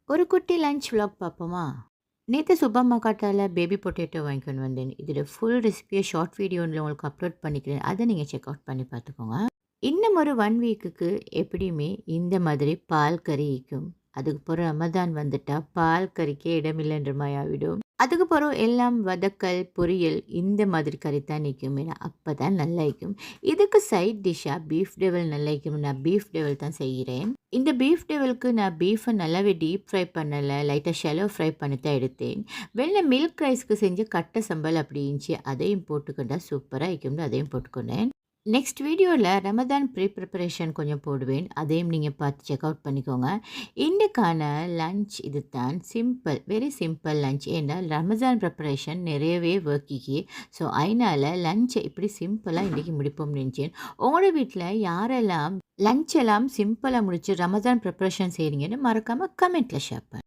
ஒரு குட்டி lunch vlog பார்ப்போமா? நேத்து சூப்பர் மார்க்கெட்டால பேபி பொட்டேட்டோ வாங்கிட்டு வந்தேன். இதோட ஃபுல் ரெசிபிய ஷார்ட் வீடியோல உங்களுக்கு அப்லோட் பண்ணிக்கிறேன். அத நீங்க செக் அவுட் பண்ணி பார்த்துக்கோங்க. இன்னும் ஒரு 1 வீக்குக்கு எப்படியுமே இந்த மாதிரி பால் கறி இருக்கும். அதுக்கப்புறம் ரமதான் வந்துட்டா பால் கறிக்கே இடமில்லைன்ற மாரி ஆவிடும். அதுக்கப்புறம் எல்லாம் வதக்கல், பொரியல் இந்த மாதிரி கறி தான் நிக்கும். ஏன்னா அப்பதான் நல்லா இருக்கும். இதுக்கு சைட் டிஷ்ஷா பீஃப் டெவல் நல்லா இருக்கும். நான் பீஃப் டெவல் தான் செய்கிறேன். இந்த பீஃப் டெவலுக்கு நான் பீஃபை நல்லாவே டீப் ஃப்ரை பண்ணலை, லைட்டாக ஷெலோ ஃப்ரை பண்ணி தான் எடுத்தேன். வெள்ளை மில்க் ரைஸ்க்கு செஞ்ச கட்டை சம்பல் அப்படி இருந்துச்சு, அதையும் போட்டுக்கிட்டா சூப்பராக இருக்கும்னு அதையும் போட்டுக்கொண்டேன். நெக்ஸ்ட் வீடியோவில் ரமதான் ப்ரிப்பரேஷன் கொஞ்சம் போடுவேன், அதையும் நீங்கள் பார்த்து செக் அவுட் பண்ணிக்கோங்க. இன்றைக்கான லஞ்ச் இது தான், சிம்பிள், வெரி சிம்பிள் லஞ்ச். ஏன்னா ரமஜான் ப்ரிப்பரேஷன் நிறையவே ஒர்க்கிக்கு. ஸோ அதனால் லஞ்சை இப்படி சிம்பிளாக இன்றைக்கி முடிப்போம்னு நினச்சேன். உங்களோட வீட்டில் யாரெல்லாம் லஞ்ச் எல்லாம் சிம்பிளாக முடிச்சு ரமஜான் ப்ரிப்பரேஷன் செய்கிறீங்கன்னு மறக்காமல் கமெண்ட்டில் ஷேர் பண்ணுங்கள்.